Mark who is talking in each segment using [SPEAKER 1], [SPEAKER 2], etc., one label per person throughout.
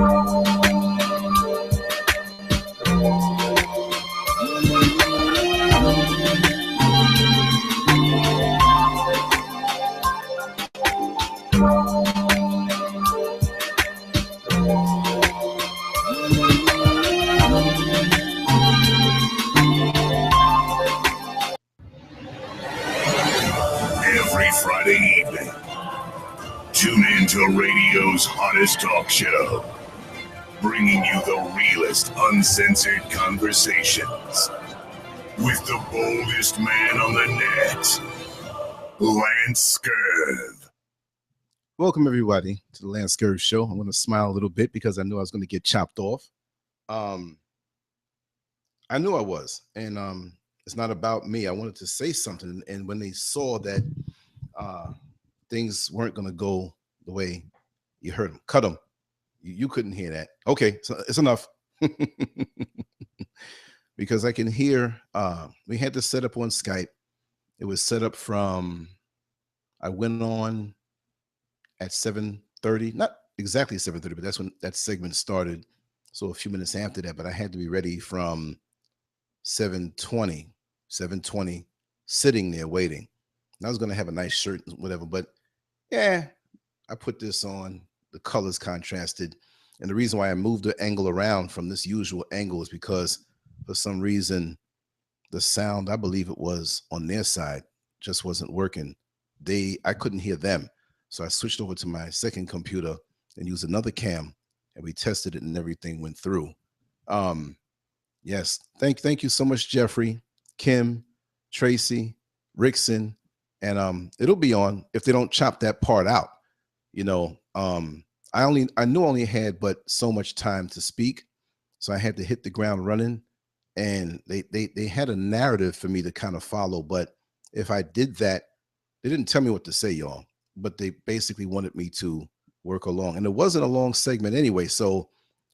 [SPEAKER 1] Every Friday evening, tune into radio's hottest talk show, bringing you the realest, uncensored conversations with the boldest man on the net, Lancescurv.
[SPEAKER 2] Welcome, everybody, to the Lancescurv show. I'm going to smile a little bit because I knew I was going to get chopped off. I knew I was, and it's not about me. I wanted to say something, and when they saw that things weren't going to go the way you heard them, cut them. You couldn't hear that. Okay, so it's enough. Because I can hear, we had this set up on Skype. It was set up from, I went on at 7:30, not exactly 7:30, but that's when that segment started. So a few minutes after that, but I had to be ready from 7:20, sitting there waiting. And I was going to have a nice shirt, whatever, but yeah, I put this on. The colors contrasted. And the reason why I moved the angle around from this usual angle is because for some reason, the sound, I believe it was on their side, just wasn't working. I couldn't hear them. So I switched over to my second computer and used another cam, and we tested it and everything went through. Yes, thank you so much, Jeffrey, Kim, Tracy, Rickson, and it'll be on if they don't chop that part out. You know, I knew I only had but so much time to speak, so I had to hit the ground running, and they had a narrative for me to kind of follow. But if I did that, they didn't tell me what to say, y'all, but they basically wanted me to work along, and it wasn't a long segment anyway. So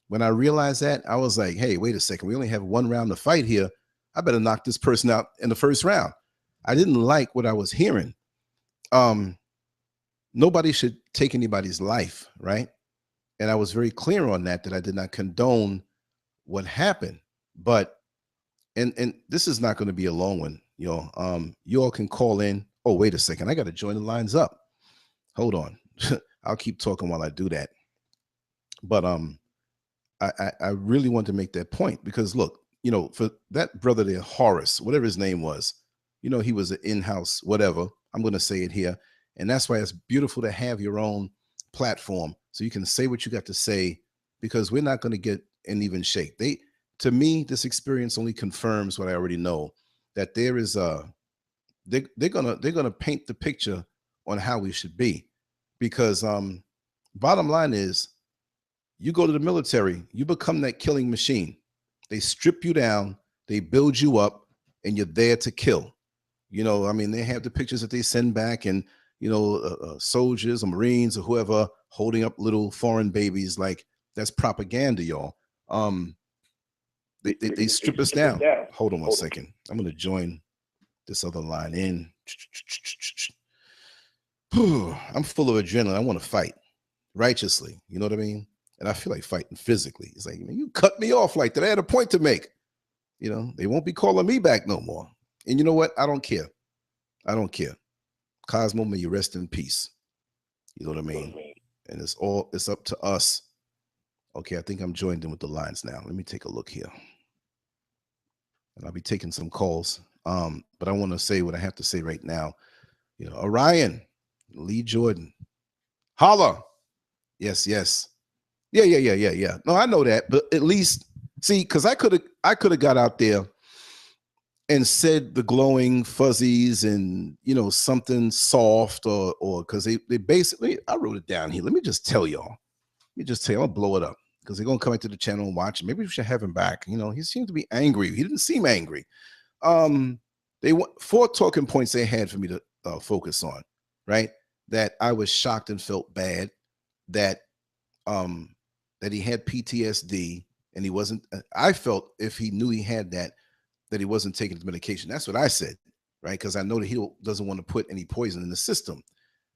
[SPEAKER 2] when I realized that, I was like, hey, wait a second, we only have one round to fight here. I better knock this person out in the first round. I didn't like what I was hearing. Nobody should take anybody's life, right? And I was very clear on that I did not condone what happened. But and this is not going to be a long one, y'all. You all can call in. Oh, wait a second, I got to join the lines up. Hold on. I'll keep talking while I do that. But I really want to make that point because look, you know, for that brother there, Horace, whatever his name was, you know, he was an in-house whatever. I'm going to say it here. And that's why it's beautiful to have your own platform so you can say what you got to say, because we're not going to get an even shake. To me, this experience only confirms what I already know, that there is they're gonna paint the picture on how we should be, because bottom line is, you go to the military, you become that killing machine. They strip you down, they build you up, and you're there to kill. You know, I mean, they have the pictures that they send back, and you know, soldiers or Marines or whoever holding up little foreign babies. Like, that's propaganda, y'all. They strip us down. Hold on one second. I'm gonna join this other line in. I'm full of adrenaline. I want to fight righteously. You know what I mean? And I feel like fighting physically. It's like, man, you cut me off like that. I had a point to make. You know, they won't be calling me back no more. And you know what? I don't care. I don't care. Cosmo, may you rest in peace. You know what I mean? And it's up to us. Okay, I think I'm joined in with the lines now. Let me take a look here. And I'll be taking some calls. But I want to say what I have to say right now. You know, Orion, Lee Jordan, holla. Yes. Yeah. No, I know that, but at least see, because I could have got out there and said the glowing fuzzies and, you know, something soft or because they basically, I wrote it down here. Let me just tell y'all. I'll blow it up because they're gonna come into the channel and watch. Maybe we should have him back. You know, he seemed to be angry. He didn't seem angry. They want 4 talking points they had for me to focus on, right? That I was shocked and felt bad that he had PTSD and he wasn't. I felt if he knew he had that he wasn't taking his medication. That's what I said, right? Because I know that he doesn't want to put any poison in the system.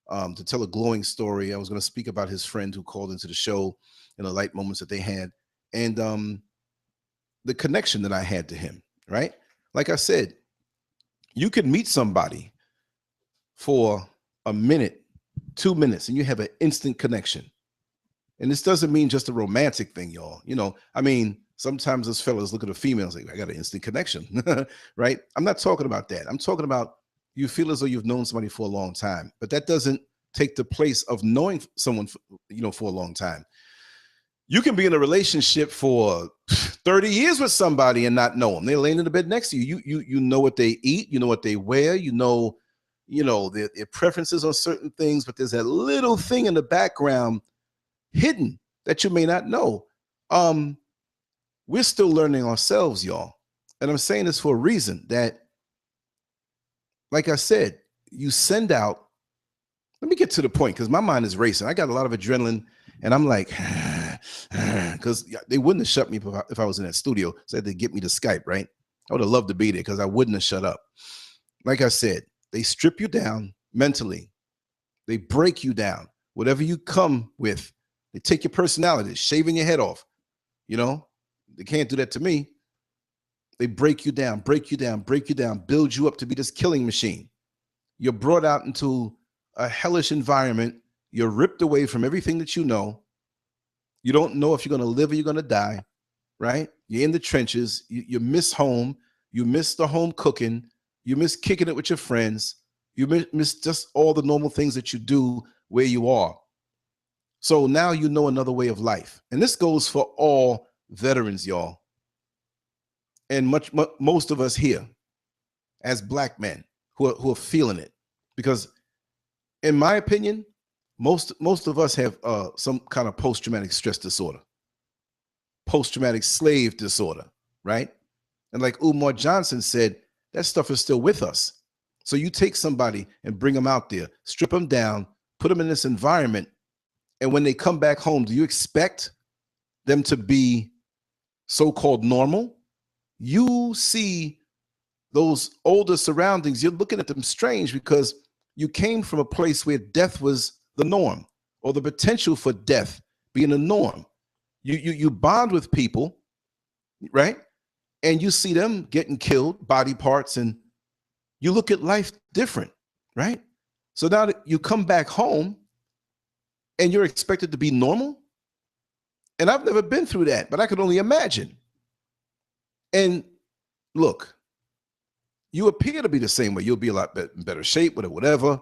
[SPEAKER 2] to tell a glowing story. I was going to speak about his friend who called into the show and the light moments that they had, and the connection that I had to him, right? Like I said, you could meet somebody for a minute, 2 minutes, and you have an instant connection. And this doesn't mean just a romantic thing, y'all. You know, I mean, sometimes us fellas look at a female and say, I got an instant connection, right? I'm not talking about that. I'm talking about you feel as though you've known somebody for a long time, but that doesn't take the place of knowing someone, for a long time. You can be in a relationship for 30 years with somebody and not know them. They're laying in the bed next to you. You know what they eat, you know what they wear, you know their preferences on certain things, but there's that little thing in the background hidden that you may not know. We're still learning ourselves, y'all. And I'm saying this for a reason that, like I said, you send out, let me get to the point because my mind is racing. I got a lot of adrenaline and I'm like, because they wouldn't have shut me if I was in that studio. So they had to get me to Skype, right? I would have loved to be there because I wouldn't have shut up. Like I said, they strip you down mentally. They break you down. Whatever you come with, they take your personality, shaving your head off. You know, they can't do that to me. They break you down, break you down, break you down, build you up to be this killing machine. You're brought out into a hellish environment. You're ripped away from everything that you know. You don't know if you're going to live or you're going to die, right? You're in the trenches. You miss home. You miss the home cooking. You miss kicking it with your friends. You miss just all the normal things that you do where you are. So now you know another way of life. And this goes for all veterans, y'all. And most of us here as Black men who are feeling it. Because in my opinion, most of us have some kind of post-traumatic stress disorder, post-traumatic slave disorder, right? And like Umar Johnson said, that stuff is still with us. So you take somebody and bring them out there, strip them down, put them in this environment, and when they come back home, do you expect them to be so-called normal? You see those older surroundings, you're looking at them strange because you came from a place where death was the norm, or the potential for death being the norm. You bond with people, right? And you see them getting killed, body parts, and you look at life different, right? So now that you come back home and you're expected to be normal. And I've never been through that, but I could only imagine. And look, you appear to be the same way. You'll be a lot better shape, whatever,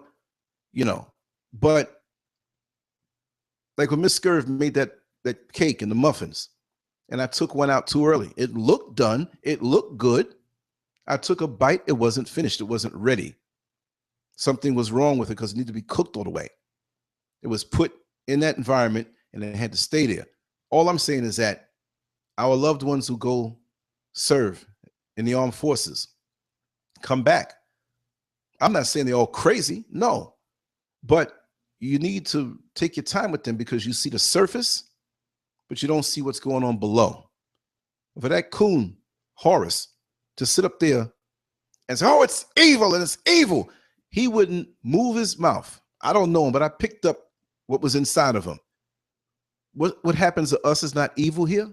[SPEAKER 2] but like when Miss SCURV made that cake and the muffins, and I took one out too early. It looked done. It looked good. I took a bite. It wasn't finished. It wasn't ready. Something was wrong with it because it needed to be cooked all the way. It was put in that environment and it had to stay there. All I'm saying is that our loved ones who go serve in the armed forces come back. I'm not saying they're all crazy. No, but you need to take your time with them because you see the surface, but you don't see what's going on below. For that coon, Horace, to sit up there and say, oh, it's evil and it's evil, he wouldn't move his mouth. I don't know him, but I picked up what was inside of him. What happens to us is not evil here.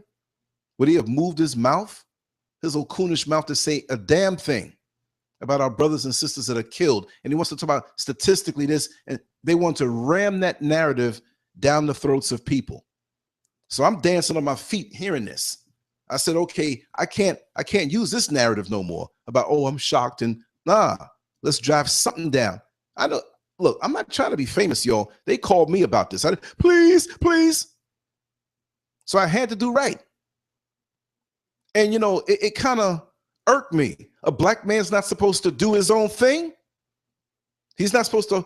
[SPEAKER 2] Would he have moved his mouth, his old coonish mouth, to say a damn thing about our brothers and sisters that are killed? And he wants to talk about statistically this, and they want to ram that narrative down the throats of people. So I'm dancing on my feet hearing this. I said, okay, I can't use this narrative no more about, oh, I'm shocked, and let's drive something down. Look, I'm not trying to be famous, y'all. They called me about this. Please. So I had to do right. And it kind of irked me. A Black man's not supposed to do his own thing. He's not supposed to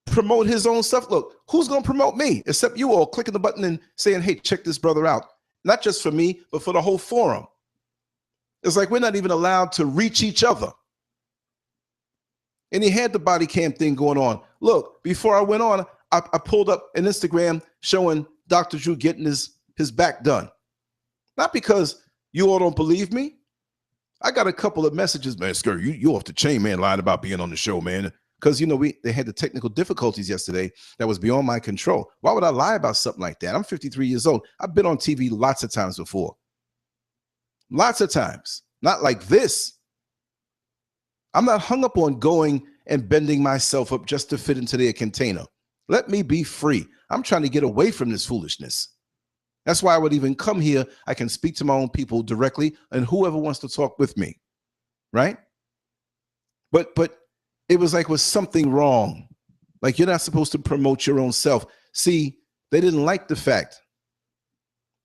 [SPEAKER 2] promote his own stuff. Look, who's going to promote me except you all clicking the button and saying, hey, check this brother out. Not just for me, but for the whole forum. It's like we're not even allowed to reach each other. And he had the body cam thing going on. Look, before I went on, I pulled up an Instagram showing Dr. Drew getting his back done. Not because you all don't believe me. I got a couple of messages, man, SCURV, you off the chain, man, lying about being on the show, man. because, you know, they had the technical difficulties yesterday that was beyond my control. Why would I lie about something like that? I'm 53 years old. I've been on TV lots of times before. Lots of times. Not like this. I'm not hung up on going and bending myself up just to fit into their container. Let me be free. I'm trying to get away from this foolishness. That's why I would even come here. I can speak to my own people directly and whoever wants to talk with me, right? But it was like was something wrong. Like, you're not supposed to promote your own self. See, they didn't like the fact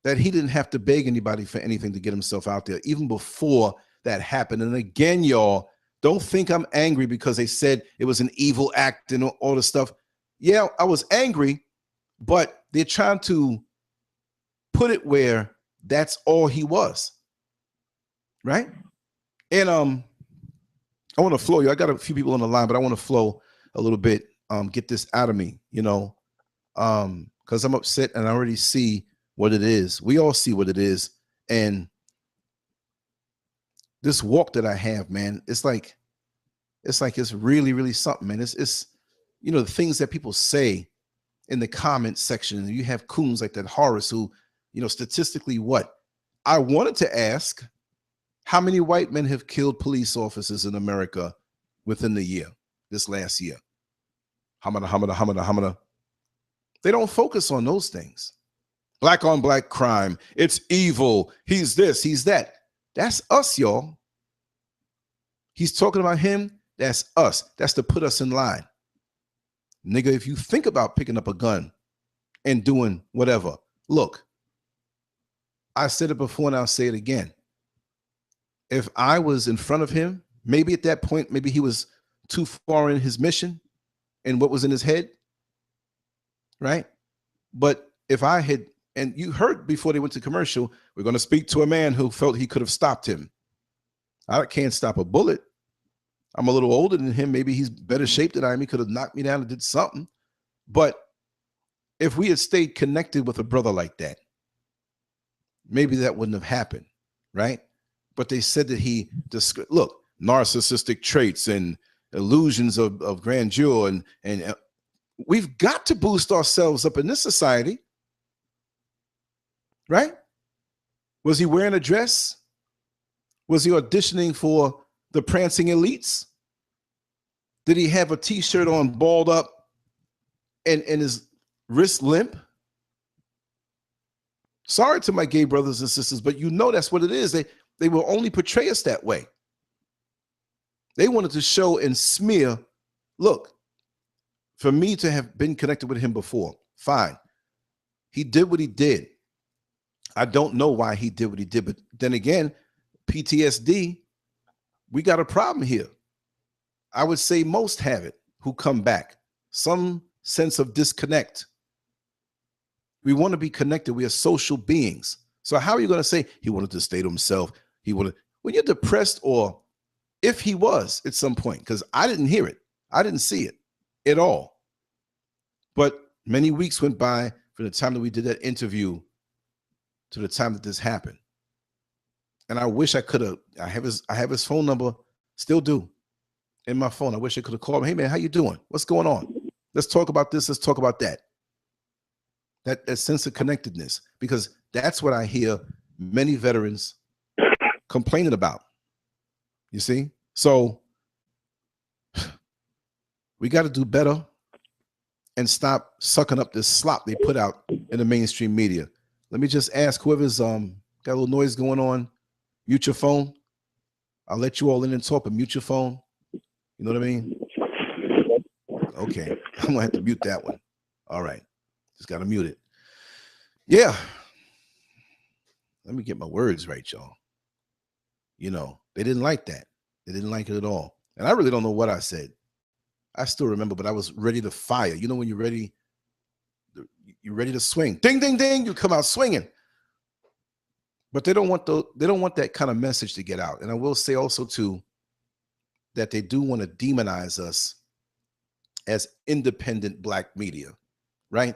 [SPEAKER 2] that he didn't have to beg anybody for anything to get himself out there, even before that happened. And again, y'all, don't think I'm angry because they said it was an evil act and all this stuff. Yeah, I was angry, but they're trying to put it where that's all he was, right? And I want to flow you. I got a few people on the line, but I want to flow a little bit, get this out of me, you know, because I'm upset and I already see what it is. We all see what it is. And this walk that I have, man, it's like it's really, really something, man. It's you know, the things that people say in the comment section. You have coons like that Horace who, you know, statistically what? I wanted to ask, how many white men have killed police officers in America within the year, this last year? Hamada. They don't focus on those things. Black on black crime. It's evil. He's this, he's that. That's us, y'all. He's talking about him. That's us. That's to put us in line. Nigga, if you think about picking up a gun and doing whatever, look, I said it before and I'll say it again. If I was in front of him, maybe at that point, maybe he was too far in his mission and what was in his head, right? But if I had, and you heard before they went to commercial, we're going to speak to a man who felt he could have stopped him. I can't stop a bullet. I'm a little older than him. Maybe he's better shape than I am. He could have knocked me down and did something. But if we had stayed connected with a brother like that, maybe that wouldn't have happened, right? But they said that he, look, narcissistic traits and illusions of grandeur. And we've got to boost ourselves up in this society, right? Was he wearing a dress? Was he auditioning for the Prancing Elites? Did he have a t-shirt on, balled up, and his wrist limp? Sorry to my gay brothers and sisters, but you know that's what it is. They will only portray us that way. They wanted to show and smear. Look, for me to have been connected with him before, fine. He did what he did. I don't know why he did what he did, but then again, PTSD, we got a problem here. I would say most have it who come back. Some sense of disconnect. We want to be connected. We are social beings. So how are you going to say he wanted to stay to himself? He wanted, when you're depressed, or if he was at some point, because I didn't hear it. I didn't see it at all. But many weeks went by from the time that we did that interview to the time that this happened. And I wish I could have, I have his phone number, still do, in my phone. I wish I could have called him. Hey man, how you doing? What's going on? Let's talk about this. Let's talk about that. That sense of connectedness, because that's what I hear many veterans complaining about. You see? So we got to do better and stop sucking up this slop they put out in the mainstream media. Let me just ask whoever's got a little noise going on, mute your phone. I'll let you all in and talk, but mute your phone. You know what I mean? Okay. I'm going to have to mute that one. All right. Just got to mute it. Yeah. Let me get my words right, y'all. You know, they didn't like that. They didn't like it at all. And I really don't know what I said. I still remember, but I was ready to fire. You know, when you're ready to swing. Ding, ding, ding. You come out swinging. But they don't want that kind of message to get out. And I will say also too that they do want to demonize us as independent black media, right?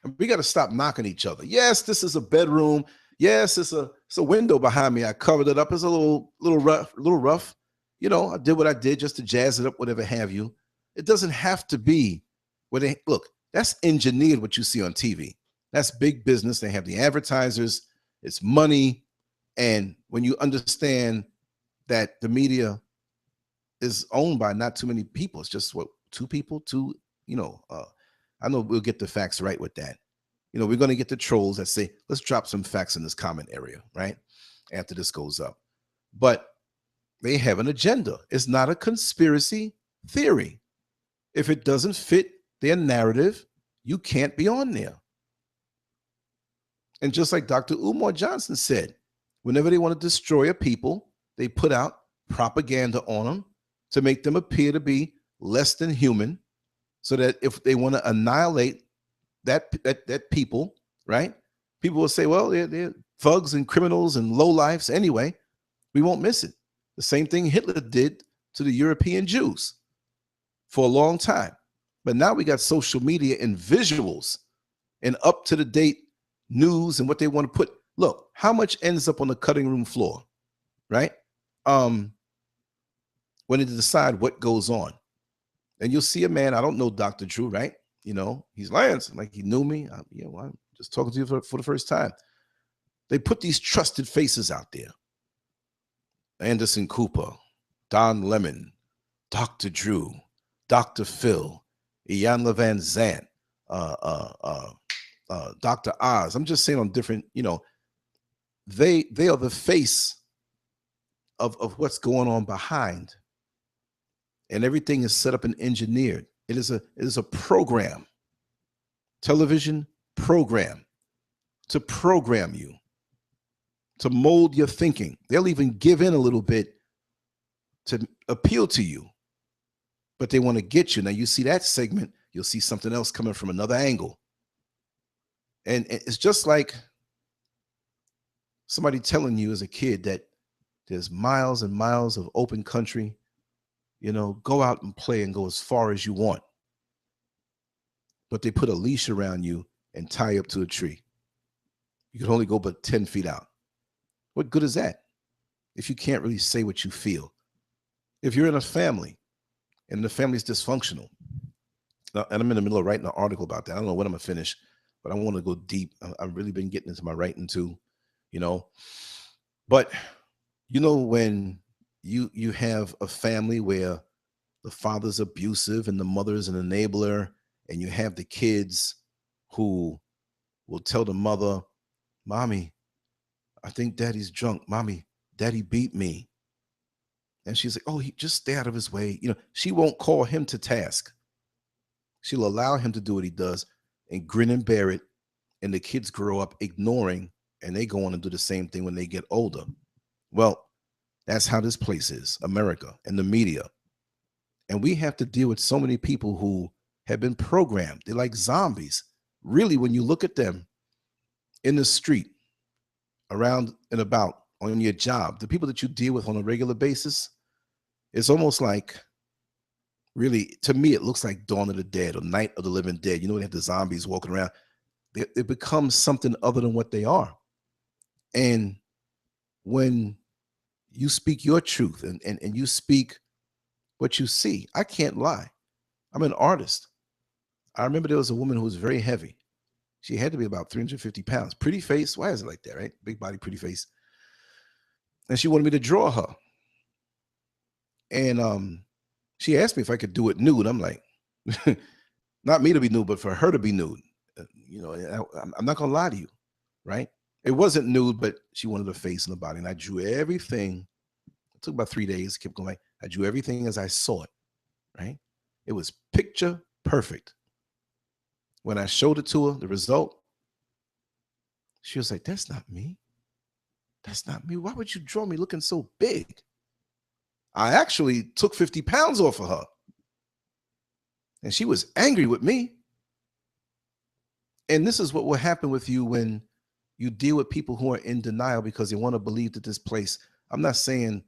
[SPEAKER 2] And we got to stop knocking each other. Yes, this is a bedroom. Yes, it's a window behind me. I covered it up. It's a little rough. You know, I did what I did just to jazz it up, whatever have you. It doesn't have to be where they look. That's engineered what you see on TV. That's big business. They have the advertisers, it's money. And when you understand that the media is owned by not too many people, it's just what, two people, I know we'll get the facts right with that. We're going to get the trolls that say, let's drop some facts in this comment area, right? After this goes up. But they have an agenda. It's not a conspiracy theory. If it doesn't fit their narrative, you can't be on there. And just like Dr. Umar Johnson said, whenever they want to destroy a people, they put out propaganda on them to make them appear to be less than human, so that if they want to annihilate that people, right? People will say, well, they're thugs and criminals and lowlifes anyway. We won't miss it. The same thing Hitler did to the European Jews for a long time. But now we got social media and visuals and up-to-the-date news and what they want to put. Look, how much ends up on the cutting room floor, right? When they decide what goes on. And you'll see a man, I don't know Dr. Drew, right? He's Lance, like he knew me. I'm just talking to you for the first time. They put these trusted faces out there. Anderson Cooper, Don Lemon, Dr. Drew, Dr. Phil, Iyanla Van Zant, Dr. Oz. I'm just saying on different, they are the face of what's going on behind. And everything is set up and engineered. It is a program, television program, to program you, to mold your thinking. They'll even give in a little bit to appeal to you, but they want to get you. Now you see that segment, you'll see something else coming from another angle. And it's just like somebody telling you as a kid that there's miles and miles of open country. Go out and play and go as far as you want. But they put a leash around you and tie you up to a tree. You can only go but 10 feet out. What good is that if you can't really say what you feel? If you're in a family and the family's dysfunctional, and I'm in the middle of writing an article about that. I don't know when I'm going to finish, but I want to go deep. I've really been getting into my writing too, But, when you have a family where the father's abusive and the mother's an enabler, and you have the kids who will tell the mother, Mommy, I think Daddy's drunk. Mommy, Daddy beat me. And she's like, oh, he just stay out of his way. She won't call him to task. She'll allow him to do what he does and grin and bear it. And the kids grow up ignoring, and they go on and do the same thing when they get older. Well, that's how this place is, America and the media. And we have to deal with so many people who have been programmed. They're like zombies. Really, when you look at them in the street, around and about, on your job, the people that you deal with on a regular basis, it's almost like, really, to me, it looks like Dawn of the Dead or Night of the Living Dead. They have the zombies walking around. They become something other than what they are. And when you speak your truth and you speak what you see, I can't lie. I'm an artist. I remember there was a woman who was very heavy. She had to be about 350 pounds. Pretty face. Why is it like that, right? Big body, pretty face. And she wanted me to draw her. And she asked me if I could do it nude. I'm like, not me to be nude, but for her to be nude. I'm not going to lie to you, right? It wasn't nude, but she wanted a face and a body. And I drew everything. It took about 3 days. Kept going. I drew everything as I saw it, right? It was picture perfect. When I showed it to her, the result, she was like, that's not me. That's not me. Why would you draw me looking so big? I actually took 50 pounds off of her. And she was angry with me. And this is what will happen with you when you deal with people who are in denial because they want to believe that this place, I'm not saying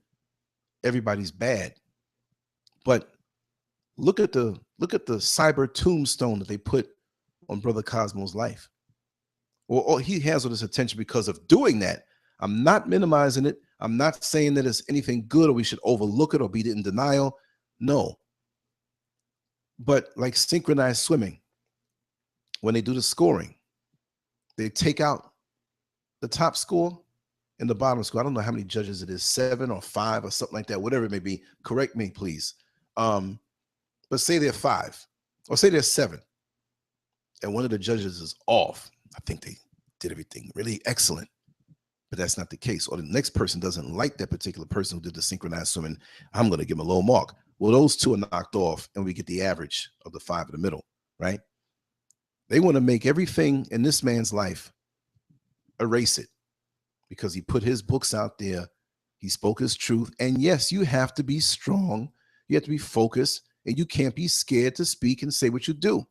[SPEAKER 2] everybody's bad, but look at the cyber tombstone that they put on Brother Cosmo's life. Or he has all this attention because of doing that. I'm not minimizing it. I'm not saying that it's anything good or we should overlook it or be in denial. No. But like synchronized swimming, when they do the scoring, they take out the top score and the bottom score. I don't know how many judges it is, 7 or 5 or something like that, whatever it may be. Correct me, please. But say they're 5 or say they're 7 and one of the judges is off. I think they did everything really excellent, but that's not the case. Or the next person doesn't like that particular person who did the synchronized swimming. I'm going to give them a low mark. Well, those 2 are knocked off and we get the average of the 5 in the middle, right? They want to make everything in this man's life, erase it, because he put his books out there. He spoke his truth. And yes, you have to be strong. You have to be focused, and you can't be scared to speak and say what you do.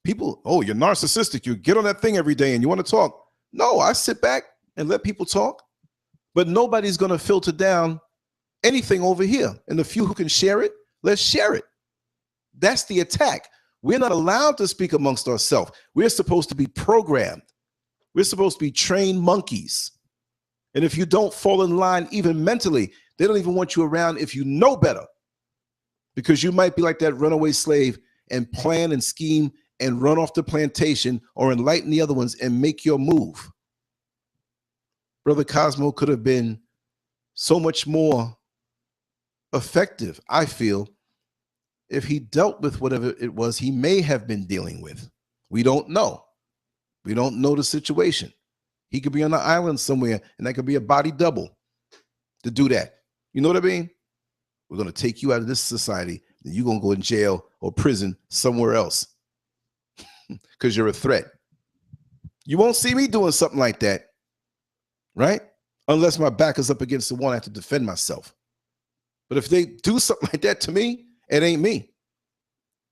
[SPEAKER 2] People, oh, you're narcissistic. You get on that thing every day and you want to talk. No, I sit back and let people talk, but nobody's going to filter down anything over here. And the few who can share it, let's share it. That's the attack. We're not allowed to speak amongst ourselves. We're supposed to be programmed. We're supposed to be trained monkeys. And if you don't fall in line, even mentally, they don't even want you around if you know better, because you might be like that runaway slave and plan and scheme and run off the plantation or enlighten the other ones and make your move. Brother Cosmo could have been so much more effective, I feel, if he dealt with whatever it was he may have been dealing with. We don't know. We don't know the situation. He could be on an island somewhere, and that could be a body double to do that. You know what I mean? We're going to take you out of this society, and you're going to go in jail or prison somewhere else because you're a threat. You won't see me doing something like that, right? Unless my back is up against the wall, I have to defend myself. But if they do something like that to me, it ain't me.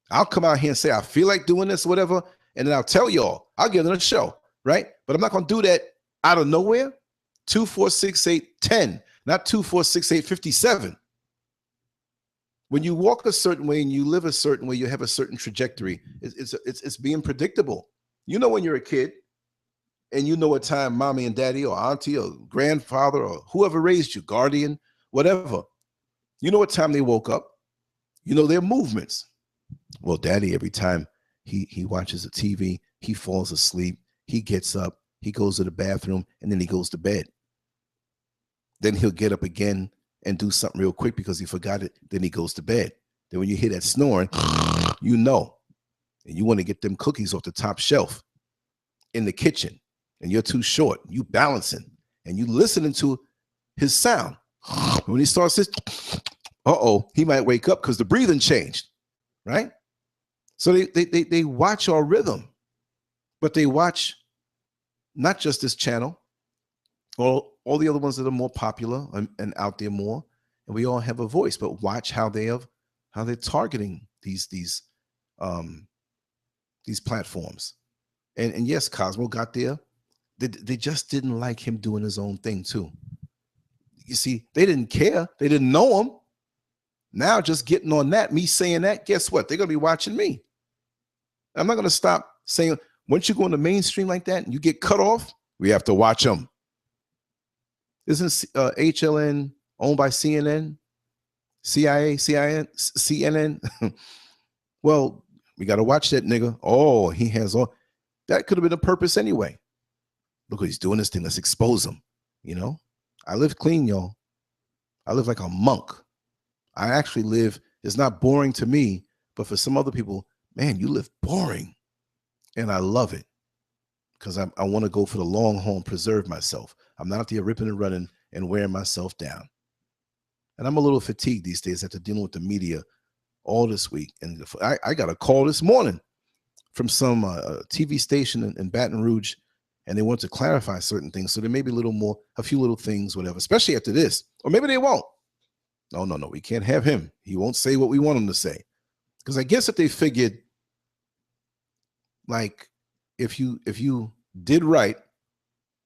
[SPEAKER 2] I'll come out here and say, I feel like doing this or whatever, and then I'll tell y'all, I'll give them a show, right? But I'm not going to do that out of nowhere. 2, 4, 6, 8, 10, not 2, 4, 6, 8, 57. When you walk a certain way and you live a certain way, you have a certain trajectory. It's being predictable. You know when you're a kid and you know what time mommy and daddy or auntie or grandfather or whoever raised you, guardian, whatever, you know what time they woke up. You know their movements. Well, daddy, every time he watches the TV, he falls asleep, he gets up, he goes to the bathroom, and then he goes to bed. Then he'll get up again and do something real quick because he forgot it. Then he goes to bed. Then when you hear that snoring, you know, and you want to get them cookies off the top shelf in the kitchen, and you're too short. You balancing, and you listening to his sound. When he starts this, he might wake up because the breathing changed, right? So they watch our rhythm, but they watch not just this channel, all the other ones that are more popular and out there more, and we all have a voice. But watch how they're targeting these platforms. And yes, Cosmo got there. They just didn't like him doing his own thing too. You see, they didn't care. They didn't know him. Now just getting on that, me saying that, guess what? They're going to be watching me. I'm not going to stop saying, once you go in the mainstream like that and you get cut off, we have to watch them. Isn't HLN owned by CNN, CIA, CNN? Well, we got to watch that nigga. Oh, he has all. That could have been a purpose anyway. Look what he's doing this thing. Let's expose him. You know, I live clean, y'all. I live like a monk. I actually live, it's not boring to me, but for some other people, man, you live boring. And I love it because I want to go for the long haul and preserve myself. I'm not out there ripping and running and wearing myself down. And I'm a little fatigued these days after dealing with the media all this week. And I got a call this morning from some TV station in Baton Rouge, and they want to clarify certain things. So there may be a few little things, whatever, especially after this. Or maybe they won't. No, we can't have him. He won't say what we want him to say. Because I guess if they figured, like, if you did right,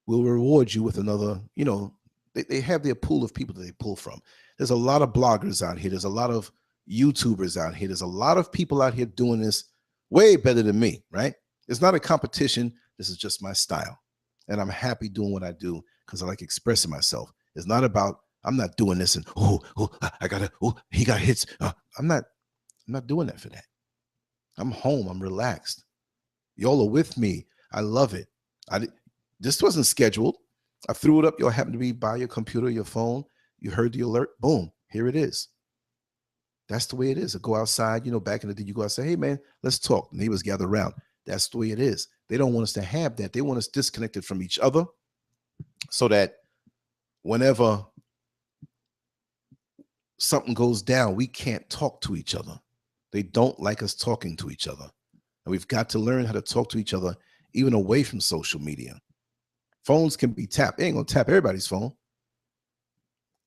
[SPEAKER 2] we'll reward you with another, you know, they have their pool of people that they pull from. There's a lot of bloggers out here. There's a lot of YouTubers out here. There's a lot of people out here doing this way better than me, right? It's not a competition. This is just my style. And I'm happy doing what I do because I like expressing myself. It's not about, I'm not doing this and, he got hits. I'm not, I'm not doing that for that. I'm home. I'm relaxed. Y'all are with me. I love it. This wasn't scheduled. I threw it up. Y'all happened to be by your computer, your phone. You heard the alert. Boom. Here it is. That's the way it is. I go outside. You know, back in the day, you go outside. Hey, man, let's talk. Neighbors gather around. That's the way it is. They don't want us to have that. They want us disconnected from each other so that whenever something goes down, we can't talk to each other. They don't like us talking to each other. And we've got to learn how to talk to each other even away from social media. Phones can be tapped. They ain't gonna tap everybody's phone.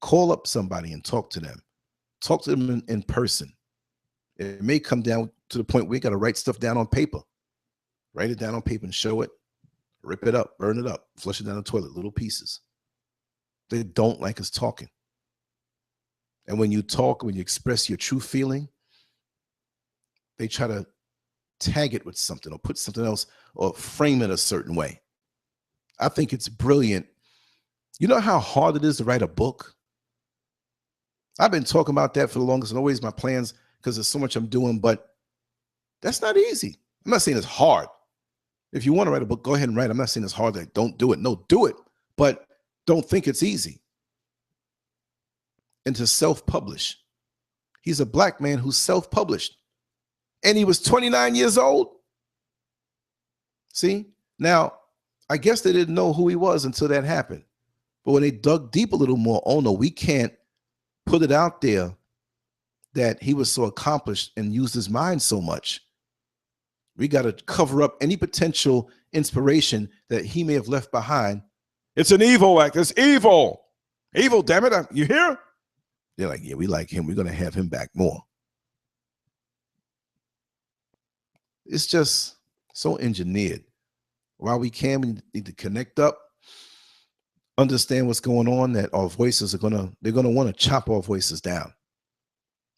[SPEAKER 2] Call up somebody and talk to them. Talk to them in person. It may come down to the point where you got to write stuff down on paper. Write it down on paper and show it. Rip it up, burn it up, flush it down the toilet, little pieces. They don't like us talking. And when you talk, when you express your true feeling, they try to tag it with something or put something else or frame it a certain way. I think it's brilliant. You know how hard it is to write a book? I've been talking about that for the longest and always my plans because there's so much I'm doing, but that's not easy. I'm not saying it's hard. If you want to write a book, go ahead and write. I'm not saying it's hard. Like, don't do it. No, do it. But don't think it's easy. And to self-publish. He's a black man who's self-published. And he was 29 years old. See? Now, I guess they didn't know who he was until that happened. But when they dug deep a little more, oh no, we can't put it out there that he was so accomplished and used his mind so much. We got to cover up any potential inspiration that he may have left behind. It's an evil act. It's evil. Evil, damn it. You hear? They're like, yeah, we like him. We're going to have him back more. It's just so engineered. While we can, we need to connect up, understand what's going on, that our voices are they're going to want to chop our voices down.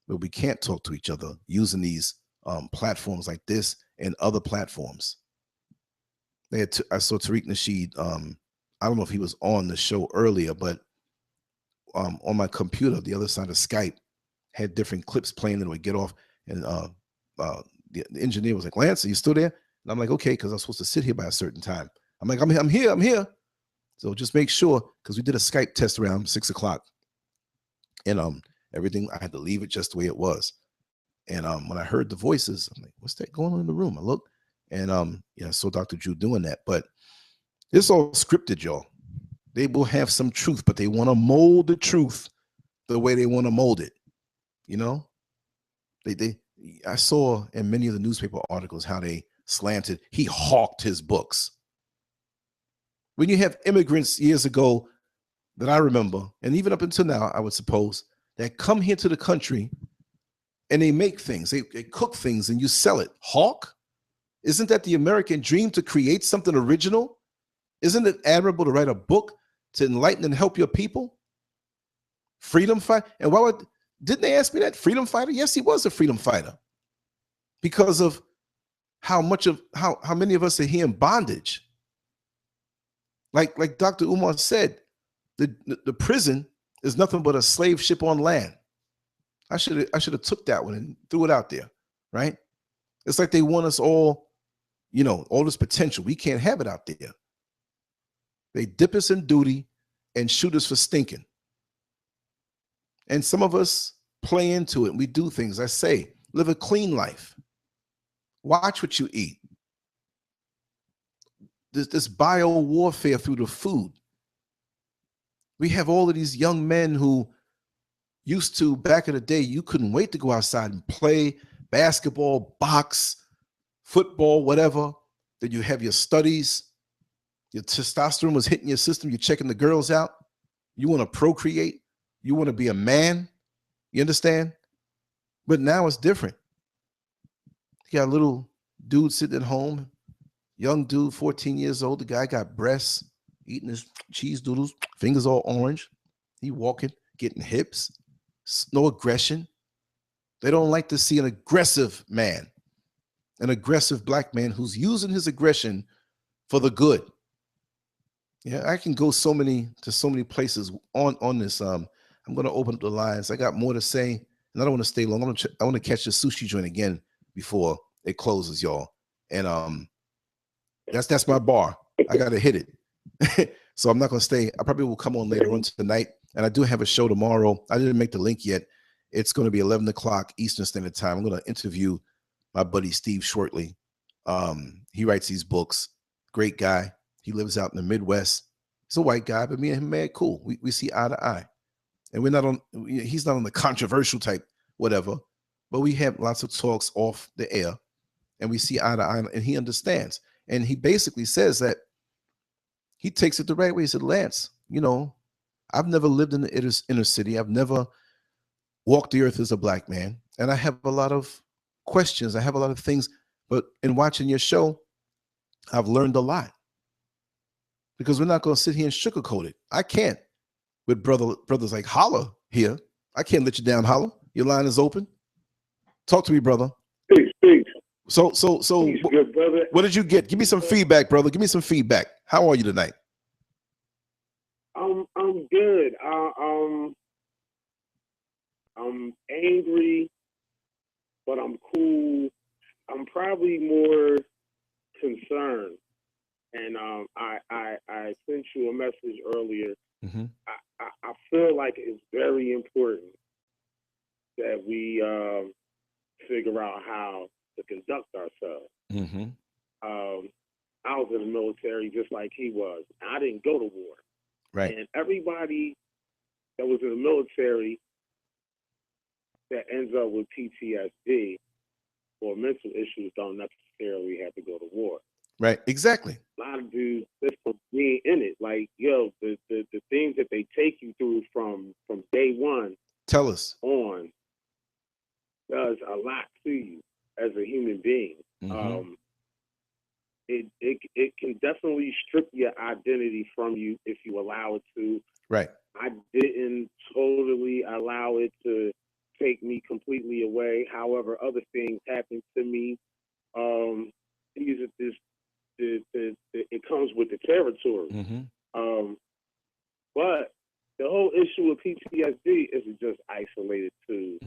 [SPEAKER 2] But we can't talk to each other using these platforms like this and other platforms. I saw Tariq Nasheed. I don't know if he was on the show earlier, but on my computer, the other side of Skype, had different clips playing that would get off. And the engineer was like, Lance, are you still there? And I'm like, okay, because I'm supposed to sit here by a certain time. I'm like, I'm here. So just make sure, because we did a Skype test around 6 o'clock. And everything, I had to leave it just the way it was. And when I heard the voices, I'm like, what's that going on in the room? I looked, and I saw Dr. Drew doing that. But it's all scripted, y'all. They will have some truth, but they want to mold the truth the way they want to mold it. You know? I saw in many of the newspaper articles how they slanted, he hawked his books. When you have immigrants years ago that I remember, and even up until now, I would suppose, that come here to the country and they make things, they cook things and you sell it. Hawk? Isn't that the American dream, to create something original? Isn't it admirable to write a book to enlighten and help your people? Freedom fighter. And didn't they ask me that? Freedom fighter? Yes, he was a freedom fighter. Because of how many of us are here in bondage. Like Dr. Umar said, the prison is nothing but a slave ship on land. I should have took that one and threw it out there, right? It's like they want us all, all this potential. We can't have it out there. They dip us in duty and shoot us for stinking. And some of us play into it and we do things. I say, live a clean life. Watch what you eat. This bio warfare through the food. We have all of these young men who used to, back in the day, you couldn't wait to go outside and play basketball, box, football, whatever. Then you have your studies. Your testosterone was hitting your system. You're checking the girls out. You want to procreate. You want to be a man. You understand? But now it's different. You got a little dude sitting at home, young dude, 14 years old. The guy got breasts, eating his cheese doodles, fingers all orange. He walking, getting hips, no aggression. They don't like to see an aggressive man, an aggressive black man who's using his aggression for the good. Yeah, I can go to so many places on this. I'm going to open up the lines. I got more to say, and I don't want to stay long. I want to catch the sushi joint again before it closes, y'all. And that's my bar. I got to hit it. So I'm not going to stay. I probably will come on later on tonight. And I do have a show tomorrow. I didn't make the link yet. It's going to be 11 o'clock Eastern Standard Time. I'm going to interview my buddy Steve shortly. He writes these books. Great guy. He lives out in the Midwest. He's a white guy, but me and him, man, cool. We see eye to eye. And he's not on the controversial type, whatever, but we have lots of talks off the air and we see eye to eye, and he understands. And he basically says that he takes it the right way. He said, Lance, you know, I've never lived in the inner city. I've never walked the earth as a black man. And I have a lot of questions. I have a lot of things, but in watching your show, I've learned a lot, because we're not going to sit here and sugarcoat it. I can't with brothers like Holla here. I can't let you down, Holla. Your line is open. Talk to me, brother.
[SPEAKER 3] Peace.
[SPEAKER 2] So
[SPEAKER 3] Peace, good brother.
[SPEAKER 2] What did you get? Give me some feedback, brother. Give me some feedback. How are you tonight?
[SPEAKER 3] I'm good. I'm angry, but I'm cool. I'm probably more concerned. And I sent you a message earlier.
[SPEAKER 2] Mm-hmm.
[SPEAKER 3] I feel like it's very important that we figure out how to conduct ourselves.
[SPEAKER 2] Mm-hmm.
[SPEAKER 3] I was in the military just like he was. I didn't go to war.
[SPEAKER 2] Right.
[SPEAKER 3] And everybody that was in the military that ends up with PTSD or mental issues don't necessarily have to go to war.
[SPEAKER 2] Right. Exactly.
[SPEAKER 3] A lot of dudes just from being in it, like, yo, the things that they take you through from day one.
[SPEAKER 2] Tell us.
[SPEAKER 3] On does a lot to you as a human being.
[SPEAKER 2] Mm-hmm.
[SPEAKER 3] It can definitely strip your identity from you if you allow it to.
[SPEAKER 2] Right. I
[SPEAKER 3] didn't totally allow it to take me completely away. However, other things happened to me. It comes with the territory.
[SPEAKER 2] Mm-hmm.
[SPEAKER 3] But the whole issue of PTSD isn't just isolated to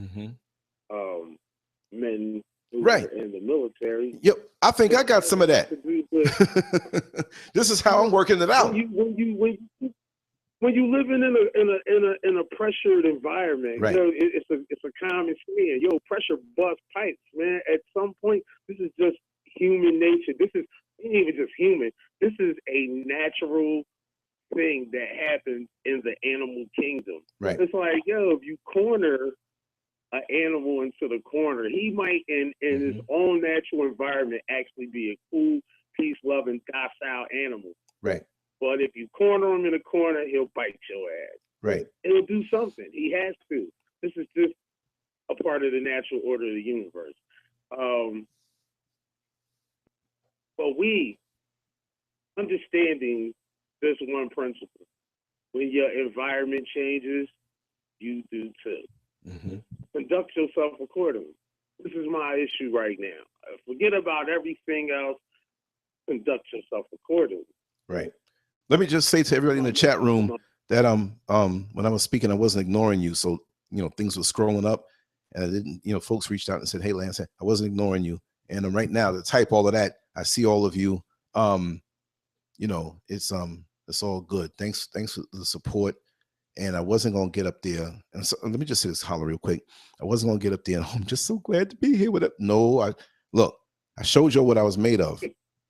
[SPEAKER 3] men who are in the military.
[SPEAKER 2] Yep, I think I got some of that. This is how I'm working it out.
[SPEAKER 3] When you living in a pressured environment,
[SPEAKER 2] right.
[SPEAKER 3] You know, it's a common saying. Yo, pressure busts pipes, man. At some point, this is just human nature. This is ain't even just human. This is a natural thing that happens in the animal kingdom.
[SPEAKER 2] Right.
[SPEAKER 3] It's like, yo, if you corner an animal into the corner, he might in his own natural environment actually be a cool, peace-loving, docile animal.
[SPEAKER 2] Right.
[SPEAKER 3] But if you corner him in a corner, he'll bite your ass.
[SPEAKER 2] Right.
[SPEAKER 3] He'll do something. He has to. This is just a part of the natural order of the universe. But we, understanding this one principle, when your environment changes, you do too.
[SPEAKER 2] Mm-hmm.
[SPEAKER 3] Conduct yourself accordingly. This is my issue right now. Forget about everything else. Conduct yourself accordingly.
[SPEAKER 2] Right. Let me just say to everybody in the chat room that when I was speaking, I wasn't ignoring you. So, you know, things were scrolling up and I didn't, you know, folks reached out and said, hey, Lance, I wasn't ignoring you. And right now to type all of that, I see all of you. You know, it's all good. Thanks for the support. And I wasn't going to get up there. And so let me just say this, Holler, real quick. I wasn't going to get up there and I'm just so glad to be here with it. No, I showed you what I was made of.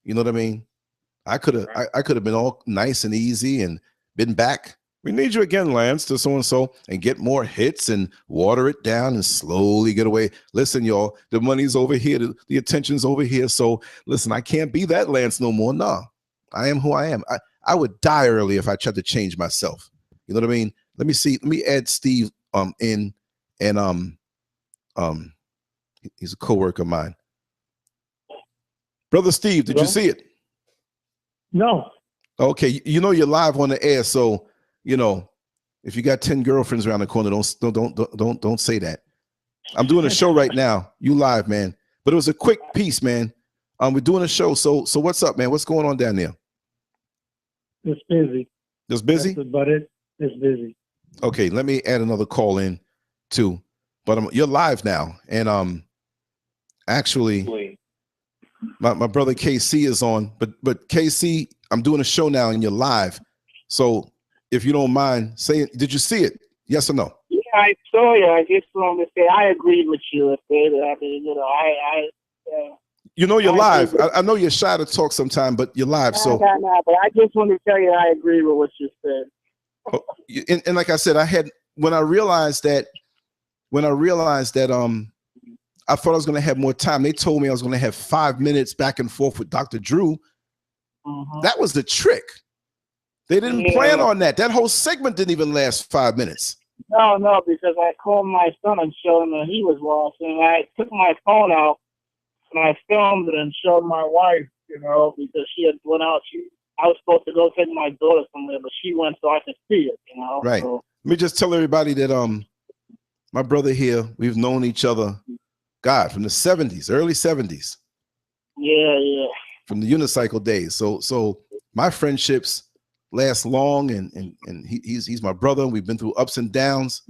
[SPEAKER 2] You know what I mean? I could have been all nice and easy and been back. We need you again, Lance, to so-and-so, and get more hits and water it down and slowly get away. Listen, y'all, the money's over here. The attention's over here. So listen, I can't be that Lance no more. No, I am who I am. I would die early if I tried to change myself. You know what I mean? Let me see. Let me add Steve in, and he's a coworker of mine. Brother Steve, did you see it?
[SPEAKER 4] No.
[SPEAKER 2] Okay, you know you're live on the air, so you know if you got 10 girlfriends around the corner, don't say that. I'm doing a show right now. You live, man. But it was a quick piece, man. We're doing a show. So what's up, man? What's going on down there?
[SPEAKER 4] It's busy.
[SPEAKER 2] Just busy?
[SPEAKER 4] But it's busy.
[SPEAKER 2] Okay, let me add another call in too. but you're live now, and actually, my brother KC is on, but KC, I'm doing a show now, and you're live. So if you don't mind saying, did you see it? Yes or no?
[SPEAKER 5] Yeah, I saw you. I just wanted to say I agreed with you. If they, I mean, you know,
[SPEAKER 2] you know you're live. I know you're shy to talk sometime, but you're live. So,
[SPEAKER 5] no, but I just wanted to tell you I agree with what you said.
[SPEAKER 2] And like I said, when I realized that I thought I was going to have more time. They told me I was going to have 5 minutes back and forth with Dr. Drew. That was the trick. They didn't plan on that. That whole segment didn't even last 5 minutes.
[SPEAKER 5] No, because I called my son and showed him that he was lost, and I took my phone out and I filmed it and showed my wife, you know, because she had went out. I was supposed to go take my daughter somewhere, but she went so I could see it, you know.
[SPEAKER 2] Right.
[SPEAKER 5] So,
[SPEAKER 2] let me just tell everybody that my brother here, we've known each other, God, from the 70s, early 70s.
[SPEAKER 5] Yeah.
[SPEAKER 2] From the unicycle days. So my friendships last long, and he's my brother. We've been through ups and downs.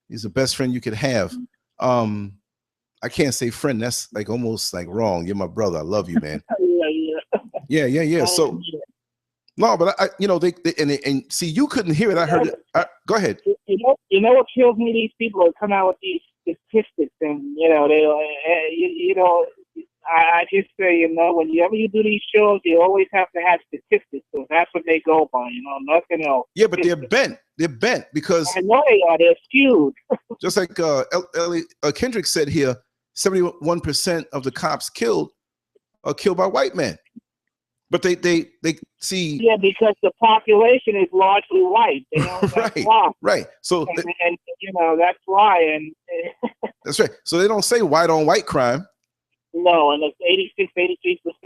[SPEAKER 2] He's the best friend you could have. I can't say friend. That's like almost like wrong. You're my brother. I love you, man. Yeah. So no, but I you know, they and see, you couldn't hear it. I heard it. Go ahead.
[SPEAKER 5] You know what kills me? These people that come out with these statistics, and you know they, you know, I just say, you know, whenever you do these shows, you always have to have statistics. So that's what they go by, you know, nothing else.
[SPEAKER 2] Yeah, but they're bent. They're bent because
[SPEAKER 5] I know they are. They're skewed.
[SPEAKER 2] Just like Kendrick said here, 71% of the cops killed are killed by white men. But they see.
[SPEAKER 5] Yeah, because the population is largely white. You know,
[SPEAKER 2] right. So
[SPEAKER 5] and you know that's why. And
[SPEAKER 2] that's right. So they don't say white on white crime.
[SPEAKER 5] No, and it's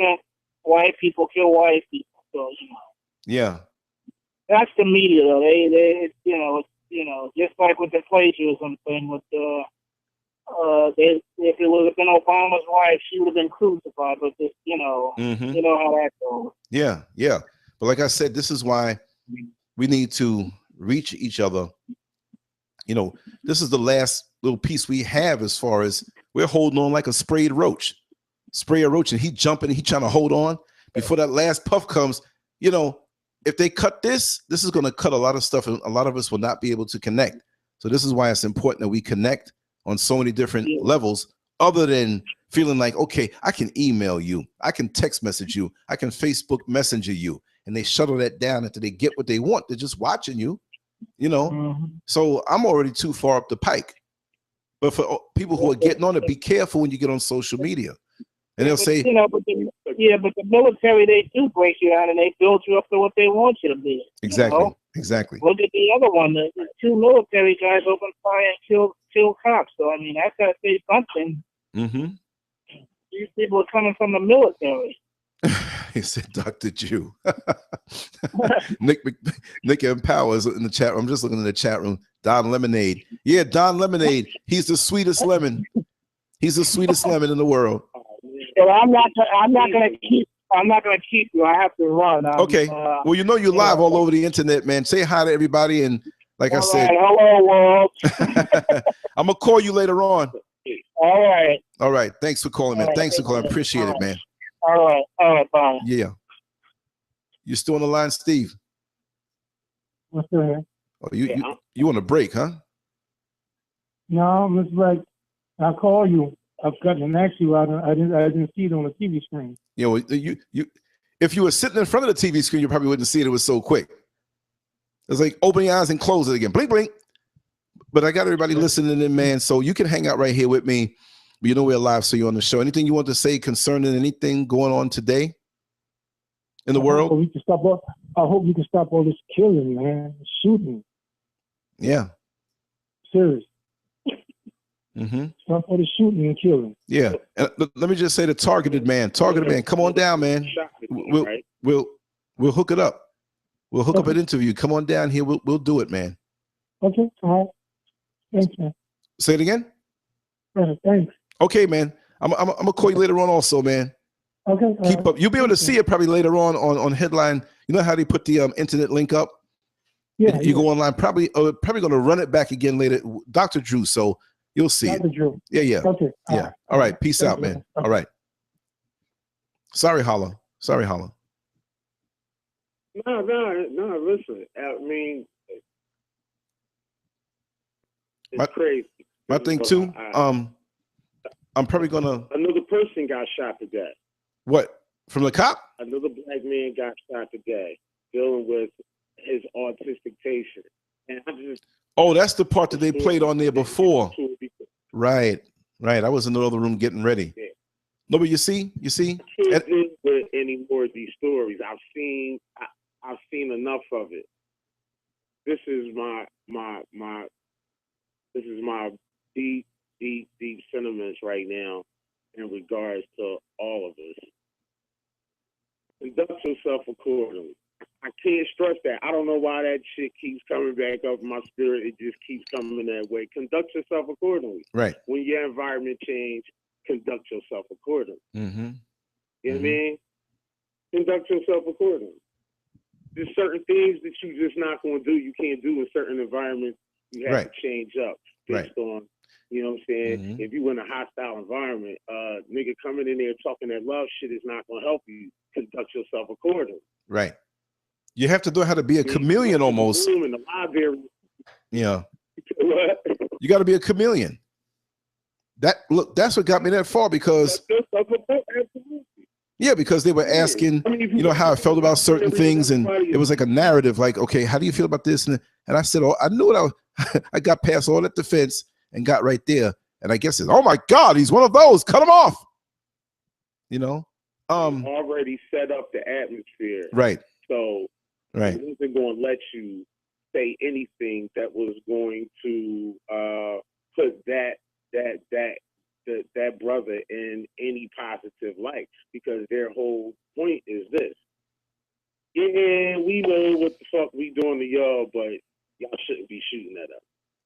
[SPEAKER 5] 83% white people kill white people. So you know. Yeah. That's the media, though. They it's just like with the plagiarism thing with if it would have been Obama's wife, she would have been crucified. But this, you know how that goes.
[SPEAKER 2] Yeah. But like I said, this is why we need to reach each other. You know, this is the last little piece we have as far as we're holding on like a sprayed roach. Spray a roach and he jumping, he trying to hold on before that last puff comes. You know, if they cut this is going to cut a lot of stuff, and a lot of us will not be able to connect. So this is why it's important that we connect on so many different levels, other than feeling like, okay, I can email you, I can text message you, I can Facebook Messenger you, and they shuttle that down until they get what they want. They're just watching you, you know. So I'm already too far up the pike. But for people who are getting on it, be careful when you get on social media. And they'll say,
[SPEAKER 5] but the military, they do break you down and they build you up to what they want you to be.
[SPEAKER 2] Exactly.
[SPEAKER 5] You know?
[SPEAKER 2] Exactly.
[SPEAKER 5] Look at the other one. The two military guys opened fire and killed cops. So I mean, that's got to say something. These people are coming from the military.
[SPEAKER 2] He said, Dr. Jew. Nick M. Powers in the chat room. I'm just looking in the chat room. Don Lemonade. Yeah, Don Lemonade. He's the sweetest lemon. He's the sweetest lemon in the world.
[SPEAKER 5] So I'm not gonna keep you. I have to run.
[SPEAKER 2] Okay. Well, you know you're live all over the internet, man. Say hi to everybody, and like I said,
[SPEAKER 5] hello world.
[SPEAKER 2] I'm gonna call you later on.
[SPEAKER 5] All
[SPEAKER 2] right. Thanks for calling, man. Thanks for calling. Appreciate it, man.
[SPEAKER 5] All right. Bye.
[SPEAKER 2] Yeah. You still on the line, Steve?
[SPEAKER 4] What's that?
[SPEAKER 2] Oh, you on a break, huh?
[SPEAKER 4] No, it's like I call you. I've gotten an actually. I didn't see it on the TV screen.
[SPEAKER 2] You know, you if you were sitting in front of the TV screen, you probably wouldn't see it. It was so quick. It's like open your eyes and close it again. Blink, blink. But I got everybody listening in, man. So you can hang out right here with me. You know we're live, so you're on the show. Anything you want to say concerning anything going on today in the world?
[SPEAKER 4] I hope you can stop all this killing, man, shooting.
[SPEAKER 2] Yeah.
[SPEAKER 4] Serious. Stop all the shooting and killing.
[SPEAKER 2] Yeah. And let me just say the targeted man, come on down, man. We'll hook it up. We'll hook up an interview. Come on down here. We'll do it, man.
[SPEAKER 4] Okay. All right. Thanks, man.
[SPEAKER 2] Say it again.
[SPEAKER 4] Thanks.
[SPEAKER 2] Okay, man. I'm gonna call you later on also, man.
[SPEAKER 4] Okay.
[SPEAKER 2] Keep up. You'll be able to see it probably later on Headline. You know how they put the internet link up?
[SPEAKER 4] Yeah.
[SPEAKER 2] You go online, probably going to run it back again later. Dr. Drew. So You'll see it.
[SPEAKER 4] Dr. Drew.
[SPEAKER 2] Yeah.
[SPEAKER 4] Okay.
[SPEAKER 2] Yeah. All right. Peace
[SPEAKER 4] Thank
[SPEAKER 2] out,
[SPEAKER 4] you.
[SPEAKER 2] man.
[SPEAKER 4] Okay.
[SPEAKER 2] All right. Sorry, Holla.
[SPEAKER 3] No. Listen, I mean, it's crazy.
[SPEAKER 2] My thing too. I'm probably gonna.
[SPEAKER 3] Another person got shot to death.
[SPEAKER 2] What, from the cop?
[SPEAKER 3] Another black man got shot today, dealing with his autistic patient. And I just.
[SPEAKER 2] Oh, that's the part that they played on there before. Right. I was in the other room getting ready.
[SPEAKER 3] Yeah.
[SPEAKER 2] No, but you see.
[SPEAKER 3] I can't deal with any more of these stories. I've seen enough of it. This is my deep sentiments right now in regards to all of this. Conduct yourself accordingly. I can't stress that. I don't know why that shit keeps coming back up in my spirit. It just keeps coming that way. Conduct yourself accordingly.
[SPEAKER 2] Right.
[SPEAKER 3] When your environment change, conduct yourself accordingly.
[SPEAKER 2] Mm-hmm.
[SPEAKER 3] You know what I mean? Conduct yourself accordingly. There's certain things that you're just not going to do. You can't do in certain environments. You have to change up based on, you know what I'm saying?
[SPEAKER 2] Mm-hmm.
[SPEAKER 3] If you in a hostile environment, nigga coming in there talking that love shit is not going to help you. Conduct yourself accordingly.
[SPEAKER 2] Right. You have to know how to be a chameleon almost.
[SPEAKER 3] In the library.
[SPEAKER 2] Yeah.
[SPEAKER 3] What?
[SPEAKER 2] You got to be a chameleon. That's what got me that far, because because they were asking, how I felt about certain things, and it was like a narrative, like, okay, how do you feel about this? And I said, oh, I knew what I got past all that defense and got right there, and I guess it's, oh my God, he's one of those. Cut him off.
[SPEAKER 3] Already set up the atmosphere,
[SPEAKER 2] right?
[SPEAKER 3] So
[SPEAKER 2] right,
[SPEAKER 3] it wasn't going to let you say anything that was going to put that brother in any positive light, because their whole point is this: yeah, we know what the fuck we doing to y'all, but y'all shouldn't be shooting at us.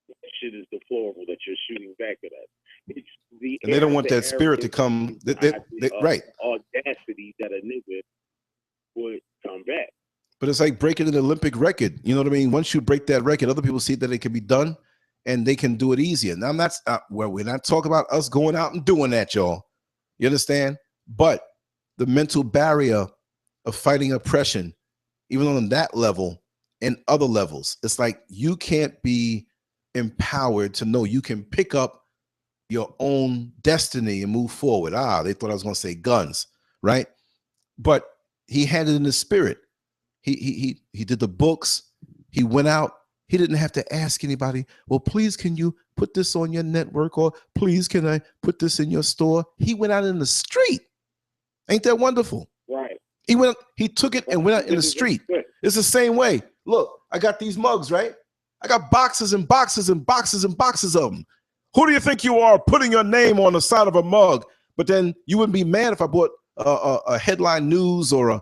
[SPEAKER 3] That shit is deplorable that you're shooting back at us. It's
[SPEAKER 2] and they don't want that spirit to come. Right,
[SPEAKER 3] audacity that a nigga would come back.
[SPEAKER 2] But it's like breaking an Olympic record. You know what I mean? Once you break that record, other people see that it can be done, and they can do it easier. Now, we're not talking about us going out and doing that, y'all. You understand? But the mental barrier of fighting oppression, even on that level and other levels, it's like you can't be empowered to know you can pick up your own destiny and move forward. They thought I was going to say guns, right? But he had it in the spirit. He did the books. He went out. He didn't have to ask anybody, well, please, can you put this on your network? Or please, can I put this in your store? He went out in the street. Ain't that wonderful?
[SPEAKER 3] Right.
[SPEAKER 2] He took it and went out in the street. It's the same way. Look, I got these mugs, right? I got boxes and boxes and boxes and boxes of them. Who do you think you are, putting your name on the side of a mug? But then you wouldn't be mad if I bought a headline news or a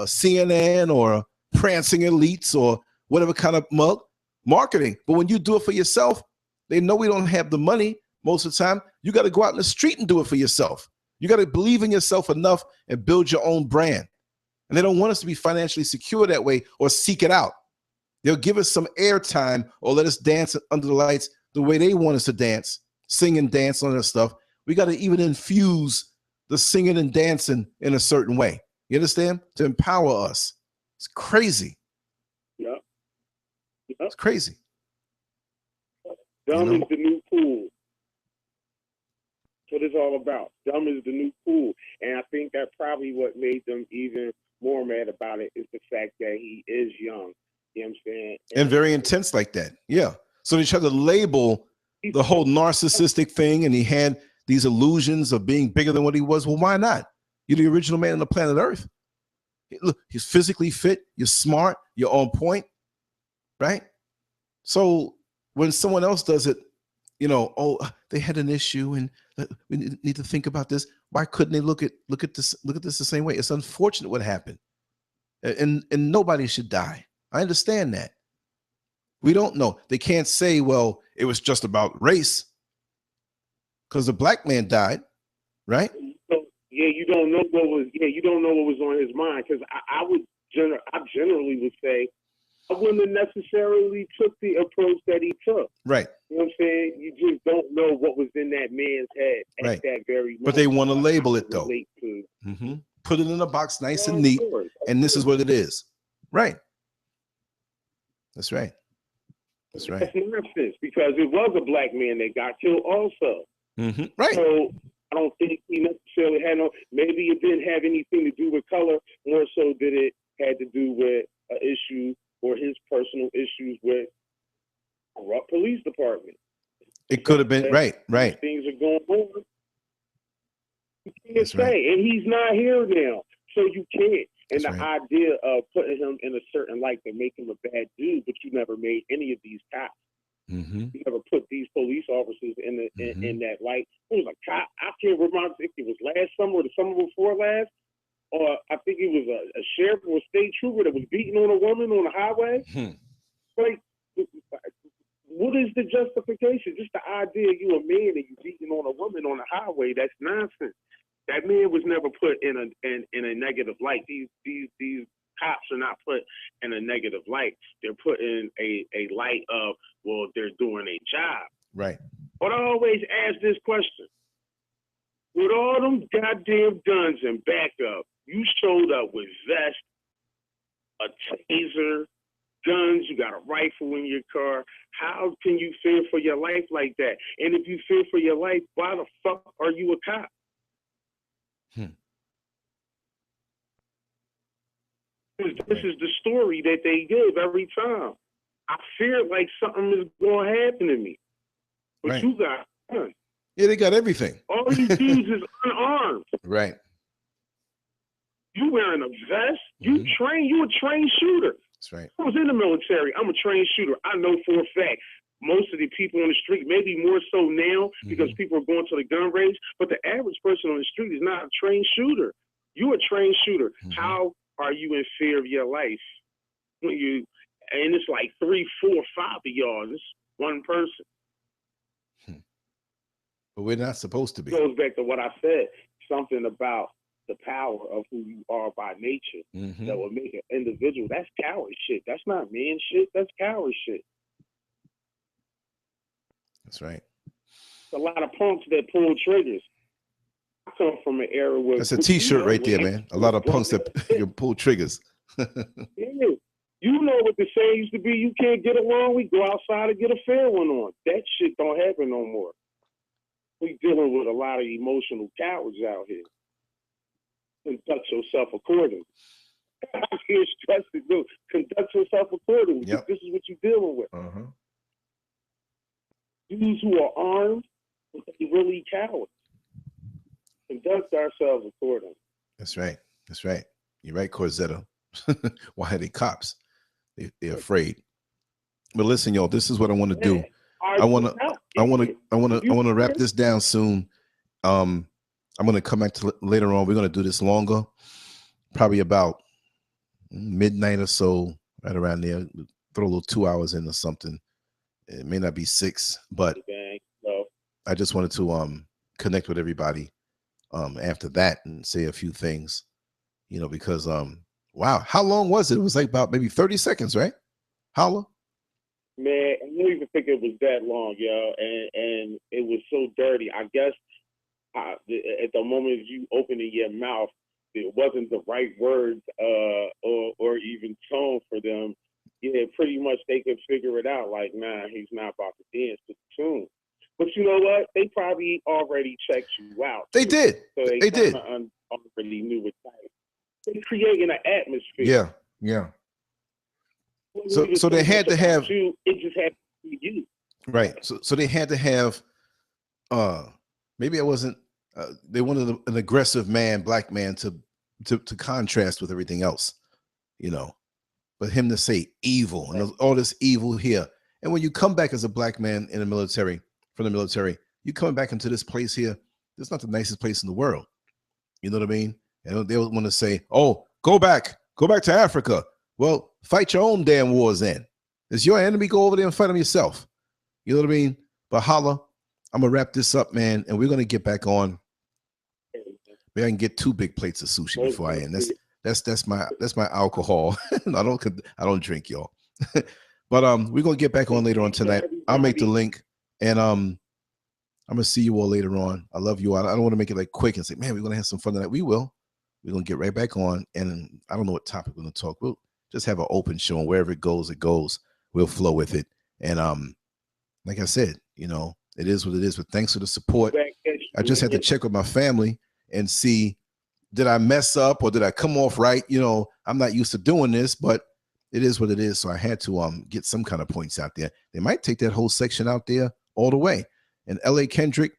[SPEAKER 2] CNN or a Prancing Elites or whatever kind of mug marketing. But when you do it for yourself, they know we don't have the money most of the time. You got to go out in the street and do it for yourself. You got to believe in yourself enough and build your own brand. And they don't want us to be financially secure that way or seek it out. They'll give us some airtime or let us dance under the lights the way they want us to dance, sing and dance on that stuff. We got to even infuse the singing and dancing in a certain way. You understand? To empower us. It's crazy.
[SPEAKER 3] Yep.
[SPEAKER 2] It's crazy.
[SPEAKER 3] Dumb is the new cool. That's what it's all about. Dumb is the new cool. And I think that probably what made them even more mad about it is the fact that he is young. You know what I'm saying?
[SPEAKER 2] And very intense like that. Yeah. So they tried to label the whole narcissistic thing, and he had these illusions of being bigger than what he was. Well, why not? You're the original man on the planet Earth. Look, he's physically fit. You're smart. You're on point. Right? So when someone else does it, oh, they had an issue and we need to think about this. Why couldn't they look at this the same way? It's unfortunate what happened. And nobody should die. I understand that. We don't know. They can't say, well, it was just about race because the black man died, right?
[SPEAKER 3] Yeah, you don't know what was on his mind, because I generally would say I wouldn't have necessarily took the approach that he took.
[SPEAKER 2] Right.
[SPEAKER 3] You know what I'm saying? You just don't know what was in that man's head at that very moment.
[SPEAKER 2] But they want to label it though.
[SPEAKER 3] Mm-hmm.
[SPEAKER 2] Put it in a box nice and neat, and this is what it is. Right. That's right. That's right.
[SPEAKER 3] That's nonsense, because it was a black man that got killed also.
[SPEAKER 2] Right.
[SPEAKER 3] So I don't think he necessarily had maybe it didn't have anything to do with color, more so that it had to do with an issue or his personal issues with corrupt police department.
[SPEAKER 2] It could have been, right.
[SPEAKER 3] Things are going on. You can't
[SPEAKER 2] That's
[SPEAKER 3] say,
[SPEAKER 2] right.
[SPEAKER 3] and he's not here now, so you can't. And
[SPEAKER 2] That's
[SPEAKER 3] the
[SPEAKER 2] right.
[SPEAKER 3] idea of putting him in a certain light to make him a bad dude, but you never made any of these cops. You never put these police officers in that light. It was a cop. I can't remember if it was last summer or the summer before last, or I think it was a sheriff or a state trooper that was beating on a woman on the highway. Like, what is the justification? Just the idea you a man and you beating on a woman on the highway, that's nonsense. That man was never put in a negative light. These cops are not put in a negative light. They're put in a light of, well, they're doing a job.
[SPEAKER 2] Right.
[SPEAKER 3] But I always ask this question. With all them goddamn guns and backup, you showed up with vest, a taser, guns, you got a rifle in your car. How can you fear for your life like that? And if you fear for your life, why the fuck are you a cop? This is the story that they give every time. I fear like something is going to happen to me. But you got guns.
[SPEAKER 2] Yeah, they got everything.
[SPEAKER 3] All these dudes is unarmed.
[SPEAKER 2] Right.
[SPEAKER 3] You wearing a vest. You a trained shooter.
[SPEAKER 2] That's right.
[SPEAKER 3] I was in the military. I'm a trained shooter. I know for a fact most of the people on the street, maybe more so now because people are going to the gun range, but the average person on the street is not a trained shooter. You're a trained shooter. How are you in fear of your life? And it's like 3, 4, 5 of y'all. It's one person.
[SPEAKER 2] But we're not supposed to be.
[SPEAKER 3] It goes back to what I said. Something about the power of who you are by nature that will make an individual. That's coward shit. That's not man shit. That's coward shit.
[SPEAKER 2] That's right.
[SPEAKER 3] A lot of punks that pull triggers. I come from an era where
[SPEAKER 2] that's a T-shirt right there, man. A lot of punks that pull triggers.
[SPEAKER 3] Yeah. You know what the saying used to be? You can't get along. We go outside and get a fair one on. That shit don't happen no more. We dealing with a lot of emotional cowards out here. Conduct yourself accordingly. I can't stress it, dude. Conduct yourself accordingly. Yep. This is what you're dealing with. Dudes who are armed, but they really cowards. Conduct ourselves accordingly.
[SPEAKER 2] That's right. That's right. You're right, Corzetta. Why are they cops? They're afraid. But listen, y'all, this is what I want to do. I want to wrap this down soon. I'm going to come back to later on. We're going to do this longer, probably about midnight or so, right around there. Throw a little 2 hours in or something. It may not be 6, but I just wanted to connect with everybody after that and say a few things, you know, because wow, how long was it? It was like about maybe 30 seconds, right? Holla.
[SPEAKER 3] Man, I don't even think it was that long, yo. And it was so dirty. I guess at the moment you opening your mouth, it wasn't the right words or even tone for them. Yeah, pretty much they could figure it out. Like, nah, he's not about to dance to the tune. But you know what? They probably already checked you out.
[SPEAKER 2] They did.
[SPEAKER 3] So
[SPEAKER 2] they did.
[SPEAKER 3] Already knew what type. They're creating an atmosphere.
[SPEAKER 2] Yeah, yeah. So they had to have.
[SPEAKER 3] It just had to be you.
[SPEAKER 2] Right. So they had to have. Maybe it wasn't. They wanted an aggressive man, black man, to contrast with everything else, you know. But him to say evil and all this evil here, and when you come back as a black man in the military, from the military, you coming back into this place here. It's not the nicest place in the world. You know what I mean? And they want to say, "Oh, go back to Africa." Well, fight your own damn wars then. It's your enemy. Go over there and fight them yourself. You know what I mean? But holla, I'm gonna wrap this up, man, and we're gonna get back on. Maybe I can get 2 big plates of sushi before I end. That's my alcohol. I don't drink, y'all. But we're gonna get back on later on tonight. I'll make the link, and I'm gonna see you all later on. I love you all. I don't want to make it like quick and say, man, we're gonna have some fun tonight. We will. We're gonna get right back on, and I don't know what topic we're gonna talk. We'll just have an open show, and wherever it goes, we'll flow with it. And like I said, you know, it is what it is. But thanks for the support. I just had to check with my family and see, did I mess up or did I come off right? You know, I'm not used to doing this, but it is what it is. So I had to get some kind of points out there. They might take that whole section out there all the way. And L.A. Kendrick,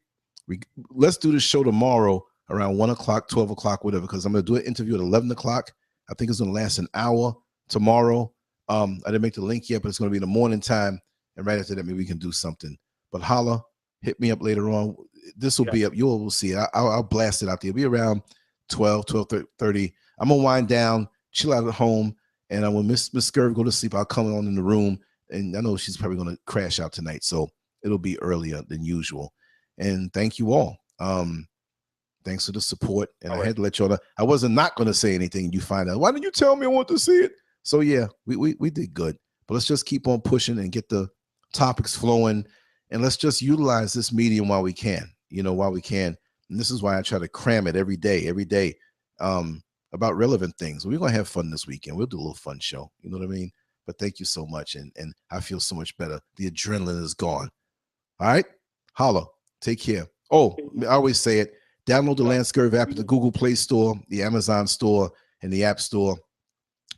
[SPEAKER 2] let's do this show tomorrow around 1 o'clock, 12 o'clock, whatever, because I'm going to do an interview at 11 o'clock. I think it's going to last an hour tomorrow. I didn't make the link yet, but it's going to be in the morning time. And right after that, maybe we can do something. But holla, hit me up later on. This will be up. You all will see it. I'll blast it out there. It'll be around 12:30. I'm going to wind down, chill out at home. And when Miss SCURV go to sleep, I'll come on in the room. And I know she's probably going to crash out tonight. So it'll be earlier than usual. And thank you all. Thanks for the support. And I had to let y'all know. I wasn't not going to say anything. You find out, why didn't you tell me I want to see it? So yeah, we did good. But let's just keep on pushing and get the topics flowing. And let's just utilize this medium while we can, you know, while we can. And this is why I try to cram it every day, about relevant things. We're going to have fun this weekend. We'll do a little fun show. You know what I mean? But thank you so much. And I feel so much better. The adrenaline is gone. All right. Holla. Take care. Oh, I always say it. Download the Lancescurv app at the Google Play Store, the Amazon Store, and the App Store.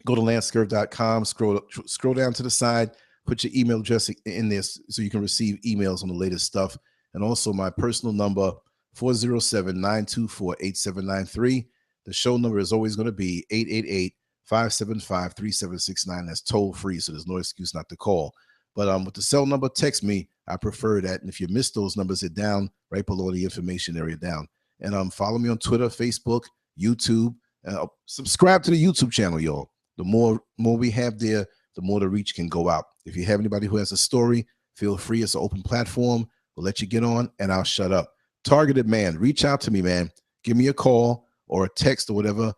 [SPEAKER 2] Go to lancescurv.com. Scroll down to the side. Put your email address in there so you can receive emails on the latest stuff. And also my personal number, 407-924-8793. The show number is always going to be 888-575-3769. That's toll free, so there's no excuse not to call. But with the cell number, text me. I prefer that. And if you miss those numbers, they're down right below the information area down. And follow me on Twitter, Facebook, YouTube. Subscribe to the YouTube channel, y'all. The more we have there, the more the reach can go out. If you have anybody who has a story, feel free. It's an open platform. We'll let you get on, and I'll shut up. Targeted man, reach out to me, man. Give me a call or a text or whatever.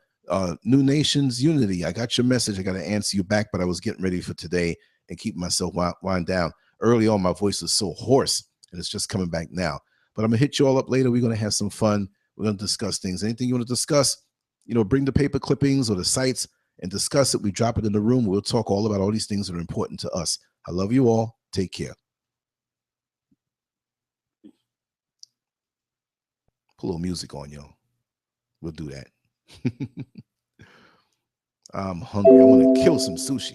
[SPEAKER 2] New Nations Unity. I got your message. I got to answer you back, but I was getting ready for today and keep myself wind down. Early on, my voice was so hoarse, and it's just coming back now. But I'm going to hit you all up later. We're going to have some fun. We're going to discuss things. Anything you want to discuss, you know, bring the paper clippings or the sites and discuss it. We drop it in the room. We'll talk all about all these things that are important to us. I love you all. Take care. Put a little music on, y'all. We'll do that. I'm hungry. I want to kill some sushi.